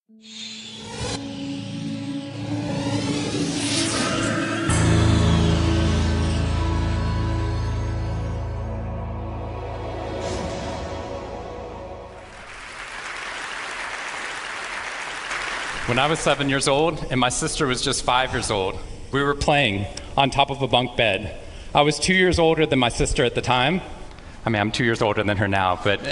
When I was 7 years old and my sister was just 5 years old, we were playing on top of a bunk bed. I was 2 years older than my sister at the time. I mean, I'm 2 years older than her now, but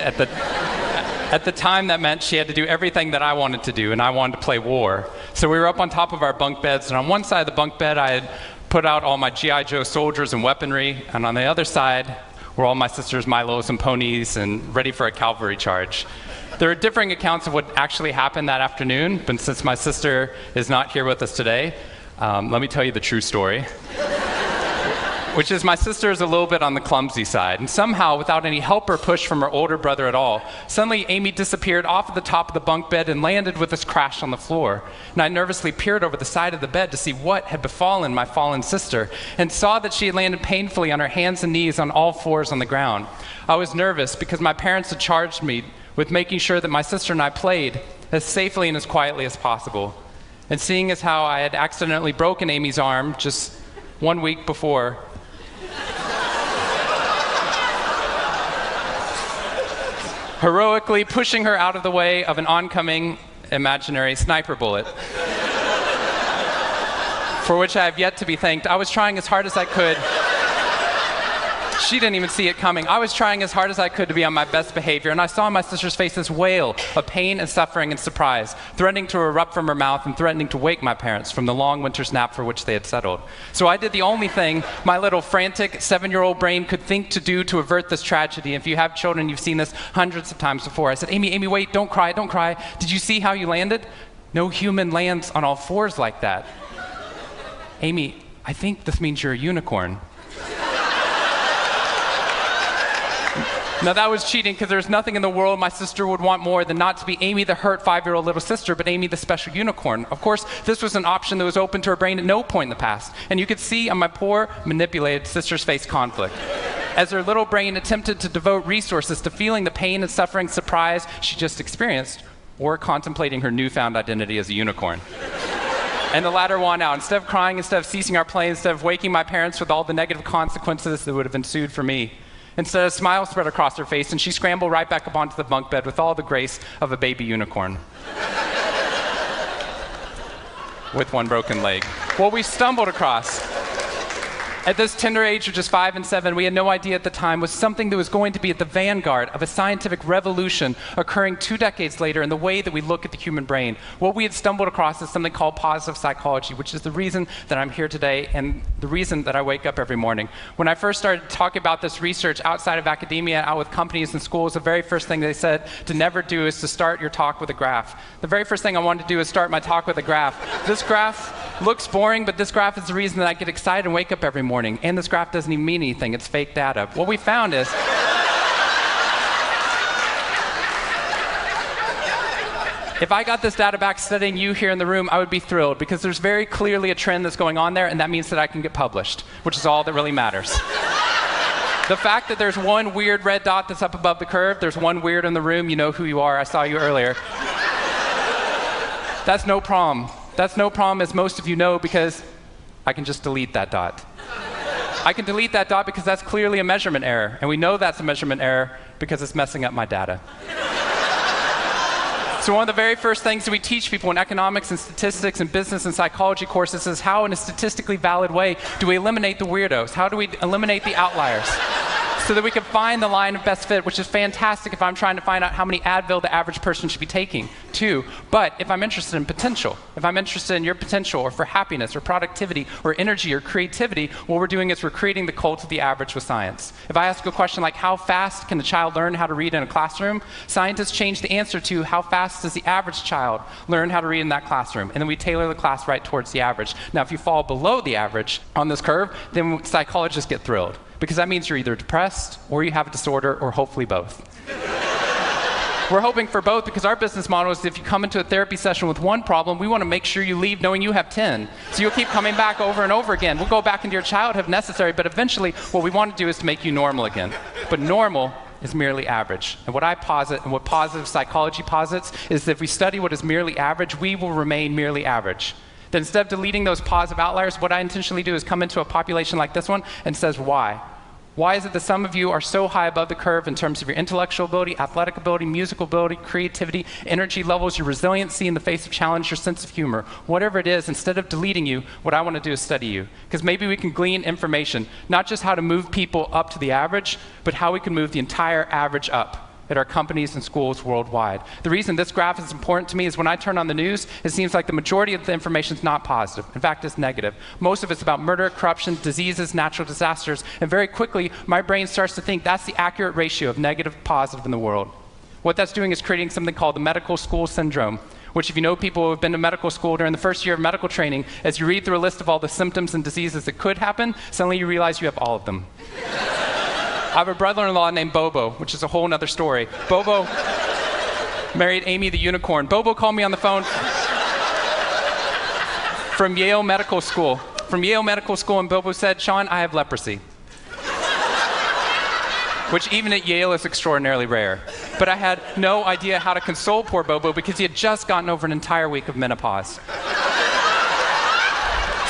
at the time that meant she had to do everything that I wanted to do, and I wanted to play war. So we were up on top of our bunk beds, and on one side of the bunk bed I had put out all my G.I. Joe soldiers and weaponry, and on the other side were all my sister's Milos and ponies and ready for a cavalry charge. There are differing accounts of what actually happened that afternoon, but since my sister is not here with us today, let me tell you the true story. Which is my sister is a little bit on the clumsy side, and somehow, without any help or push from her older brother at all, suddenly Amy disappeared off of the top of the bunk bed and landed with us crash on the floor. And I nervously peered over the side of the bed to see what had befallen my fallen sister, and saw that she had landed painfully on her hands and knees on all fours on the ground. I was nervous because my parents had charged me with making sure that my sister and I played as safely and as quietly as possible. And seeing as how I had accidentally broken Amy's arm just 1 week before, heroically pushing her out of the way of an oncoming imaginary sniper bullet, for which I have yet to be thanked. I was trying as hard as I could. She didn't even see it coming. I was trying as hard as I could to be on my best behavior, and I saw my sister's face this wail of pain and suffering and surprise, threatening to erupt from her mouth and threatening to wake my parents from the long winter's nap for which they had settled. So I did the only thing my little frantic 7-year-old brain could think to do to avert this tragedy. If you have children, you've seen this hundreds of times before. I said, Amy, wait, don't cry, don't cry. Did you see how you landed? No human lands on all fours like that. Amy, I think this means you're a unicorn. Now that was cheating, because there's nothing in the world my sister would want more than not to be Amy the hurt 5-year-old little sister, but Amy the special unicorn. Of course, this was an option that was open to her brain at no point in the past, and you could see on my poor, manipulated sister's face conflict, as her little brain attempted to devote resources to feeling the pain and suffering surprise she just experienced, or contemplating her newfound identity as a unicorn. And the latter won out. Instead of crying, instead of ceasing our play, instead of waking my parents with all the negative consequences that would have ensued for me, instead, a smile spread across her face, and she scrambled right back up onto the bunk bed with all the grace of a baby unicorn. With one broken leg. What we stumbled across at this tender age of just 5 and 7, we had no idea at the time, was something that was going to be at the vanguard of a scientific revolution occurring 2 decades later in the way that we look at the human brain. What we had stumbled across is something called positive psychology, which is the reason that I'm here today and the reason that I wake up every morning. When I first started talking about this research outside of academia, out with companies and schools, the very first thing they said to never do is to start your talk with a graph. The very first thing I wanted to do is start my talk with a graph. This graph looks boring, but this graph is the reason that I get excited and wake up every morning. And this graph doesn't even mean anything. It's fake data. What we found is if I got this data back studying you here in the room, I would be thrilled, because there's very clearly a trend that's going on there, and that means that I can get published, which is all that really matters. The fact that there's one weird red dot that's up above the curve, there's one weird in the room, you know who you are, I saw you earlier. That's no problem. That's no problem, as most of you know, because I can just delete that dot. I can delete that dot because that's clearly a measurement error, and we know that's a measurement error because it's messing up my data. So one of the very first things that we teach people in economics and statistics and business and psychology courses is how, in a statistically valid way, do we eliminate the weirdos? How do we eliminate the outliers? So that we can find the line of best fit, which is fantastic if I'm trying to find out how many Advil the average person should be taking, too. But if I'm interested in potential, if I'm interested in your potential, or for happiness, or productivity, or energy, or creativity, what we're doing is we're creating the cult of the average with science. If I ask a question like, how fast can a child learn how to read in a classroom? Scientists change the answer to, how fast does the average child learn how to read in that classroom? And then we tailor the class right towards the average. Now, if you fall below the average on this curve, then psychologists get thrilled, because that means you're either depressed, or you have a disorder, or hopefully both. We're hoping for both, because our business model is if you come into a therapy session with one problem, we want to make sure you leave knowing you have 10. So you'll keep coming back over and over again. We'll go back into your childhood if necessary, but eventually what we want to do is to make you normal again. But normal is merely average. And what I posit and what positive psychology posits is that if we study what is merely average, we will remain merely average. That instead of deleting those positive outliers, what I intentionally do is come into a population like this one and says, why? Why is it that some of you are so high above the curve in terms of your intellectual ability, athletic ability, musical ability, creativity, energy levels, your resiliency in the face of challenge, your sense of humor? Whatever it is, instead of deleting you, what I want to do is study you. Because maybe we can glean information, not just how to move people up to the average, but how we can move the entire average up at our companies and schools worldwide. The reason this graph is important to me is when I turn on the news, it seems like the majority of the information is not positive. In fact, it's negative. Most of it's about murder, corruption, diseases, natural disasters, and very quickly, my brain starts to think that's the accurate ratio of negative to positive in the world. What that's doing is creating something called the medical school syndrome, which if you know people who have been to medical school during the first year of medical training, as you read through a list of all the symptoms and diseases that could happen, suddenly you realize you have all of them. I have a brother-in-law named Bobo, which is a whole other story. Bobo married Amy the unicorn. Bobo called me on the phone from Yale Medical School. And Bobo said, Sean, I have leprosy. Which even at Yale is extraordinarily rare. But I had no idea how to console poor Bobo because he had just gotten over an entire week of menopause.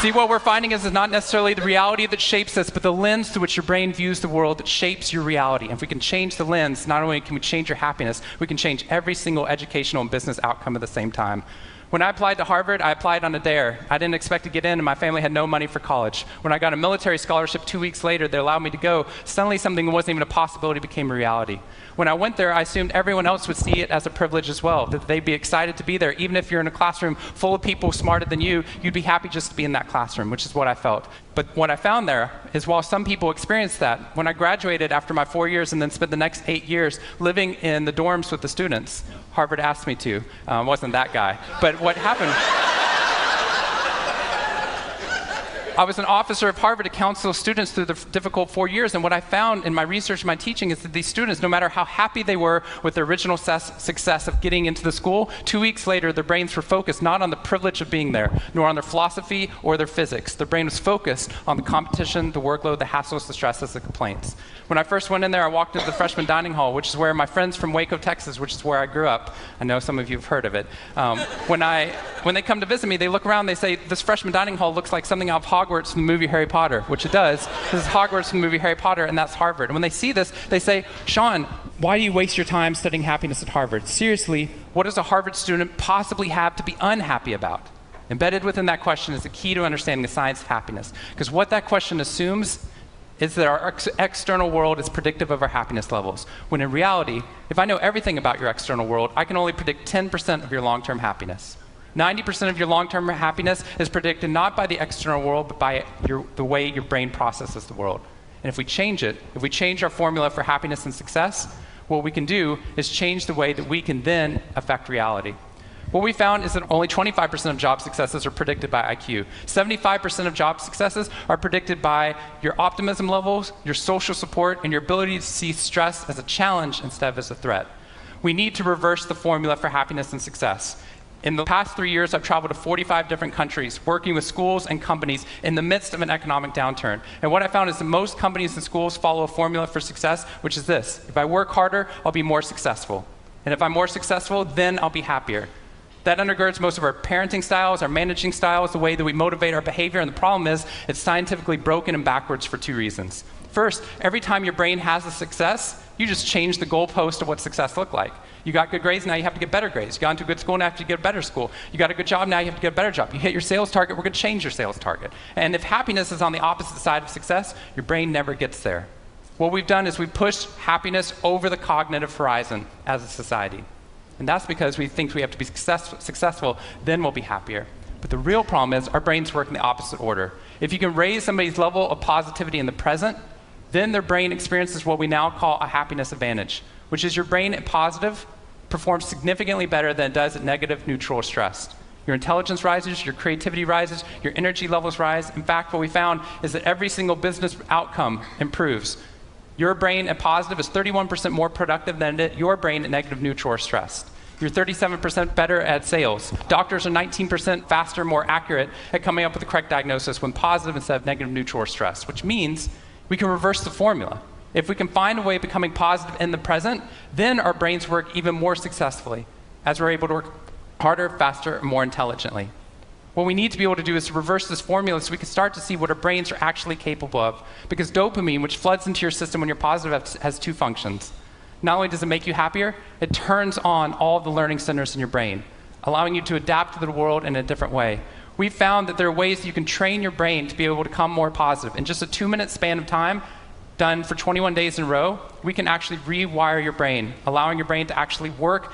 See, what we're finding is not necessarily the reality that shapes us, but the lens through which your brain views the world that shapes your reality. And if we can change the lens, not only can we change your happiness, we can change every single educational and business outcome at the same time. When I applied to Harvard, I applied on a dare. I didn't expect to get in, and my family had no money for college. When I got a military scholarship 2 weeks later that allowed me to go, suddenly something that wasn't even a possibility became a reality. When I went there, I assumed everyone else would see it as a privilege as well, that they'd be excited to be there. Even if you're in a classroom full of people smarter than you, you'd be happy just to be in that classroom, which is what I felt. But what I found there is while some people experienced that, when I graduated after my 4 years and then spent the next 8 years living in the dorms with the students, Harvard asked me to. Wasn't that guy. But what happened? I was an officer of Harvard to counsel students through the difficult 4 years, and what I found in my research and my teaching is that these students, no matter how happy they were with their original success of getting into the school, 2 weeks later their brains were focused not on the privilege of being there, nor on their philosophy or their physics. Their brain was focused on the competition, the workload, the hassles, the stresses, the complaints. When I first went in there, I walked into the freshman dining hall, which is where my friends from Waco, Texas, which is where I grew up, I know some of you have heard of it. When they come to visit me, they look around, they say, this freshman dining hall looks like something out of Hogwarts from the movie Harry Potter, which it does. This is Hogwarts from the movie Harry Potter, and that's Harvard. And when they see this, they say, Sean, why do you waste your time studying happiness at Harvard? Seriously, what does a Harvard student possibly have to be unhappy about? Embedded within that question is the key to understanding the science of happiness. Because what that question assumes is that our external world is predictive of our happiness levels. When in reality, if I know everything about your external world, I can only predict 10% of your long-term happiness. 90% of your long-term happiness is predicted not by the external world, but by the way your brain processes the world. And if we change it, if we change our formula for happiness and success, what we can do is change the way that we can then affect reality. What we found is that only 25% of job successes are predicted by IQ. 75% of job successes are predicted by your optimism levels, your social support, and your ability to see stress as a challenge instead of as a threat. We need to reverse the formula for happiness and success. In the past 3 years, I've traveled to 45 different countries, working with schools and companies in the midst of an economic downturn. And what I found is that most companies and schools follow a formula for success, which is this: if I work harder, I'll be more successful. And if I'm more successful, then I'll be happier. That undergirds most of our parenting styles, our managing styles, the way that we motivate our behavior. And the problem is, it's scientifically broken and backwards for 2 reasons. First, every time your brain has a success, you just change the goalpost of what success looked like. You got good grades, now you have to get better grades. You got into a good school, now you have to get a better school. You got a good job, now you have to get a better job. You hit your sales target, we're going to change your sales target. And if happiness is on the opposite side of success, your brain never gets there. What we've done is we've pushed happiness over the cognitive horizon as a society. And that's because we think we have to be successful, then we'll be happier. But the real problem is our brains work in the opposite order. If you can raise somebody's level of positivity in the present, then their brain experiences what we now call a happiness advantage, which is your brain at positive performs significantly better than it does at negative, neutral, or stressed. Your intelligence rises, your creativity rises, your energy levels rise. In fact, what we found is that every single business outcome improves. Your brain at positive is 31% more productive than your brain at negative, neutral, or stressed. You're 37% better at sales. Doctors are 19% faster, more accurate at coming up with the correct diagnosis when positive instead of negative, neutral, or stressed, which means we can reverse the formula. If we can find a way of becoming positive in the present, then our brains work even more successfully, as we're able to work harder, faster, and more intelligently. What we need to be able to do is to reverse this formula so we can start to see what our brains are actually capable of. Because dopamine, which floods into your system when you're positive, has two functions. Not only does it make you happier, it turns on all the learning centers in your brain, allowing you to adapt to the world in a different way. We've found that there are ways that you can train your brain to be able to become more positive. In just a 2-minute span of time, done for 21 days in a row, we can actually rewire your brain, allowing your brain to actually work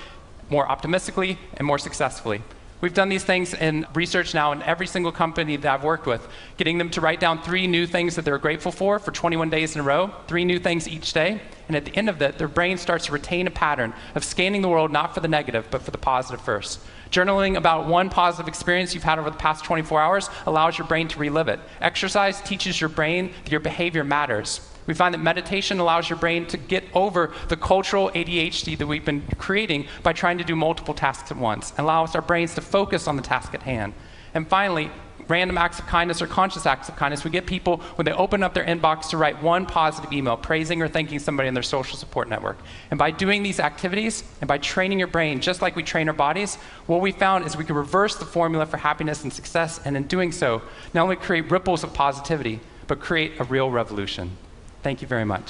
more optimistically and more successfully. We've done these things in research now in every single company that I've worked with, getting them to write down 3 new things that they're grateful for 21 days in a row, 3 new things each day. And at the end of that, their brain starts to retain a pattern of scanning the world not for the negative, but for the positive first. Journaling about one positive experience you've had over the past 24 hours allows your brain to relive it. Exercise teaches your brain that your behavior matters. We find that meditation allows your brain to get over the cultural ADHD that we've been creating by trying to do multiple tasks at once, and allows our brains to focus on the task at hand. And finally, random acts of kindness or conscious acts of kindness. We get people, when they open up their inbox, to write one positive email praising or thanking somebody in their social support network. And by doing these activities and by training your brain, just like we train our bodies, what we found is we can reverse the formula for happiness and success, and in doing so, not only create ripples of positivity, but create a real revolution. Thank you very much.